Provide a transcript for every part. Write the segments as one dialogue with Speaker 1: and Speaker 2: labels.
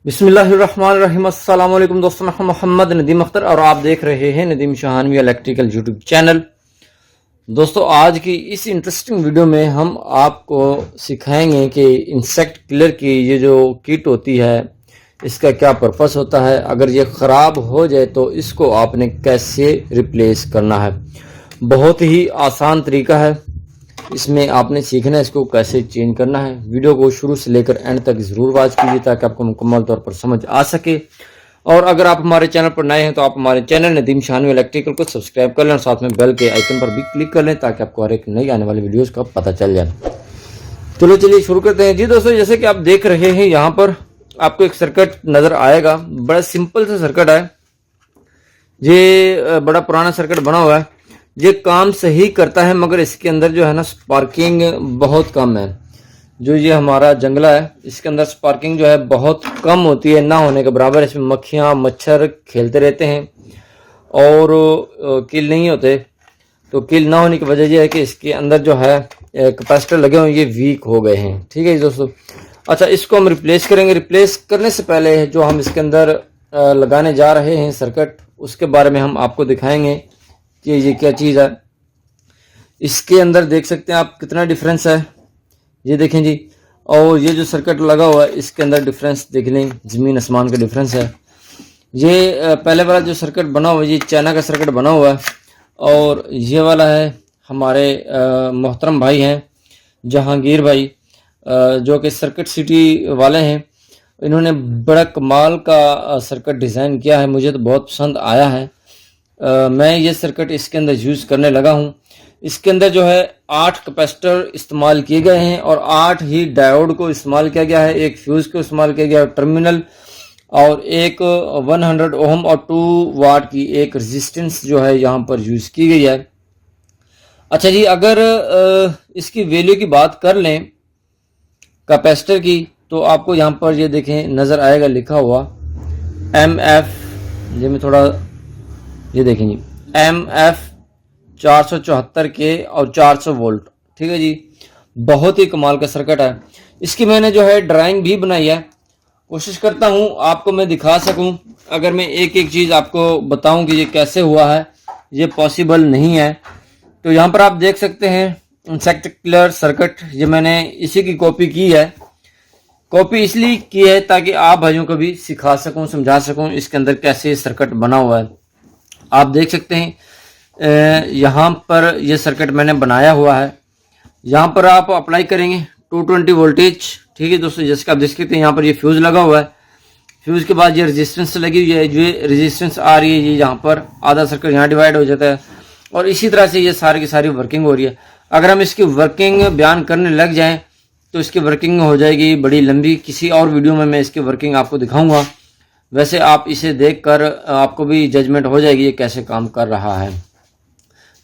Speaker 1: बिस्मिल्लाहिर्रहमानिर्रहीम। अस्सलाम वालेकुम दोस्तों, मैं मोहम्मद नदीम अख्तर और आप देख रहे हैं नदीम शाहानवी इलेक्ट्रिकल यूट्यूब चैनल। दोस्तों, आज की इस इंटरेस्टिंग वीडियो में हम आपको सिखाएंगे कि इंसेक्ट किलर की ये जो किट होती है इसका क्या पर्पस होता है। अगर ये ख़राब हो जाए तो इसको आपने कैसे रिप्लेस करना है। बहुत ही आसान तरीका है, इसमें आपने सीखना है इसको कैसे चेंज करना है। वीडियो को शुरू से लेकर एंड तक ज़रूर वॉच कीजिए ताकि आपको मुकम्मल तौर पर समझ आ सके। और अगर आप हमारे चैनल पर नए हैं तो आप हमारे चैनल नदीम शाहानवी इलेक्ट्रिकल को सब्सक्राइब कर लें और साथ में बेल के आइकन पर भी क्लिक कर लें ताकि आपको हर एक नई आने वाली वीडियोज़ का पता चल जाए। चलिए शुरू करते हैं। जी दोस्तों, जैसे कि आप देख रहे हैं यहाँ पर आपको एक सर्किट नज़र आएगा। बड़ा सिंपल सा सर्किट है, ये बड़ा पुराना सर्किट बना हुआ है। ये काम सही करता है मगर इसके अंदर जो है ना स्पार्किंग बहुत कम है। जो ये हमारा जंगला है इसके अंदर स्पार्किंग जो है बहुत कम होती है, ना होने के बराबर। इसमें मक्खियाँ मच्छर खेलते रहते हैं और किल नहीं होते। तो किल ना होने की वजह यह है कि इसके अंदर जो है कैपेसिटर लगे हुए ये वीक हो गए हैं। ठीक है दोस्तों। अच्छा, इसको हम रिप्लेस करेंगे। रिप्लेस करने से पहले जो हम इसके अंदर लगाने जा रहे हैं सर्किट, उसके बारे में हम आपको दिखाएंगे कि ये क्या चीज़ है। इसके अंदर देख सकते हैं आप कितना डिफरेंस है, ये देखें जी। और ये जो सर्किट लगा हुआ है इसके अंदर डिफरेंस देख लें, ज़मीन आसमान का डिफरेंस है। ये पहले वाला जो सर्किट बना हुआ है ये चाइना का सर्किट बना हुआ है और ये वाला है हमारे मोहतरम भाई हैं जहांगीर भाई, जो कि सर्किट सिटी वाले हैं। इन्होंने बड़ा कमाल का सर्किट डिज़ाइन किया है, मुझे तो बहुत पसंद आया है। मैं ये सर्किट इसके अंदर यूज़ करने लगा हूँ। इसके अंदर जो है 8 कैपेसिटर इस्तेमाल किए गए हैं और 8 ही डायोड को इस्तेमाल किया गया है। एक फ्यूज़ को इस्तेमाल किया गया है टर्मिनल, और एक 100 ओम और 2 वाट की एक रेजिस्टेंस जो है यहाँ पर यूज़ की गई है। अच्छा जी, अगर इसकी वैल्यू की बात कर लें कैपेसिटर की तो आपको यहाँ पर ये देखें नज़र आएगा लिखा हुआ MF, ये मैं थोड़ा ये देखें जी, MF 474 के और 400 वोल्ट। ठीक है जी, बहुत ही कमाल का सर्किट है। इसकी मैंने जो है ड्राइंग भी बनाई है, कोशिश करता हूँ आपको मैं दिखा सकूँ। अगर मैं एक एक चीज़ आपको बताऊँ कि ये कैसे हुआ है, ये पॉसिबल नहीं है। तो यहाँ पर आप देख सकते हैं इंसेक्ट किलर सर्किट, ये मैंने इसी की कॉपी की है। कॉपी इसलिए की है ताकि आप भाइयों को भी सिखा सकूँ, समझा सकूँ इसके अंदर कैसे सर्किट बना हुआ है। आप देख सकते हैं यहाँ पर ये सर्किट मैंने बनाया हुआ है। यहाँ पर आप अप्लाई करेंगे 220 वोल्टेज। ठीक है दोस्तों, जैसे कि आप देख सकते हैं यहाँ पर ये फ्यूज़ लगा हुआ है। फ्यूज़ के बाद ये रेजिस्टेंस लगी हुई है, जो रेजिस्टेंस आ रही है ये यहाँ पर आधा सर्किट यहाँ डिवाइड हो जाता है और इसी तरह से ये सारी की सारी वर्किंग हो रही है। अगर हम इसकी वर्किंग बयान करने लग जाएँ तो इसकी वर्किंग हो जाएगी बड़ी लंबी। किसी और वीडियो में मैं इसकी वर्किंग आपको दिखाऊँगा। वैसे आप इसे देखकर आपको भी जजमेंट हो जाएगी ये कैसे काम कर रहा है।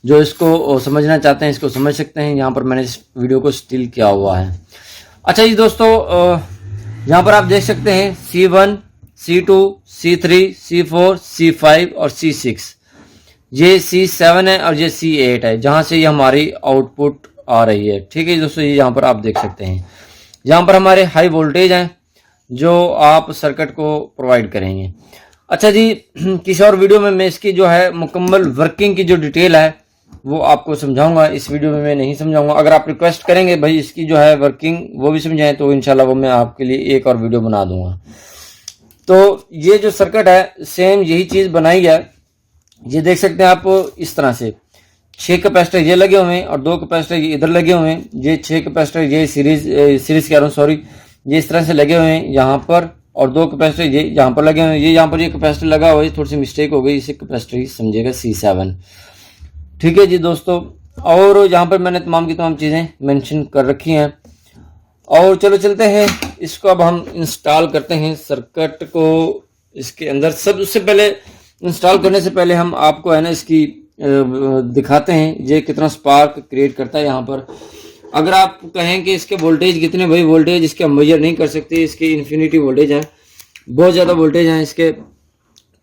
Speaker 1: जो इसको समझना चाहते हैं इसको समझ सकते हैं। यहाँ पर मैंने इस वीडियो को स्टिल किया हुआ है। अच्छा जी दोस्तों, यहाँ पर आप देख सकते हैं C1, C2, C3, C4, C5 और C6। ये C7 है और ये C8 है, जहाँ से ये हमारी आउटपुट आ रही है। ठीक है दोस्तों, ये यहाँ पर आप देख सकते हैं। यहाँ पर हमारे हाई वोल्टेज हैं जो आप सर्किट को प्रोवाइड करेंगे। अच्छा जी, किसी और वीडियो में मैं इसकी जो है मुकम्मल वर्किंग की जो डिटेल है वो आपको समझाऊंगा। इस वीडियो में मैं नहीं समझाऊंगा। अगर आप रिक्वेस्ट करेंगे भाई इसकी जो है वर्किंग वो भी समझाएं तो इंशाल्लाह वो मैं आपके लिए एक और वीडियो बना दूंगा। तो ये जो सर्किट है सेम यही चीज़ बनाई है। ये देख सकते हैं आप इस तरह से 6 कैपेसिटर ये लगे हुए हैं और 2 कैपेसिटर ये इधर लगे हुए हैं। ये 6 कैपेसिटर ये सीरीज कह रहा हूँ, सॉरी, ये इस तरह से लगे हुए हैं यहाँ पर, और 2 कैपेसिटर ये यहाँ पर लगे हुए हैं। ये यहाँ पर ये कैपेसिटर लगा हुआ है, थोड़ी सी मिस्टेक हो गई, इसे कैपेसिटर ही समझिएगा C7। ठीक है जी दोस्तों, और यहाँ पर मैंने तमाम की तमाम चीज़ें मेंशन कर रखी हैं। और चलो चलते हैं, इसको अब हम इंस्टॉल करते हैं सर्किट को इसके अंदर। सबसे पहले इंस्टॉल करने से पहले हम आपको है ना इसकी दिखाते हैं ये कितना स्पार्क क्रिएट करता है। यहाँ पर अगर आप कहें कि इसके वोल्टेज कितने, भाई वोल्टेज इसके हम मेजर नहीं कर सकते, इसके इन्फिनिटी वोल्टेज है, बहुत ज़्यादा वोल्टेज हैं इसके।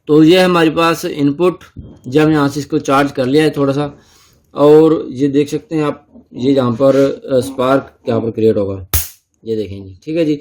Speaker 1: तो ये हमारे पास इनपुट, जब हम यहाँ से इसको चार्ज कर लिया है थोड़ा सा, और ये देख सकते हैं आप ये यहाँ पर स्पार्क यहाँ पर क्रिएट होगा, ये देखें जी। ठीक है जी।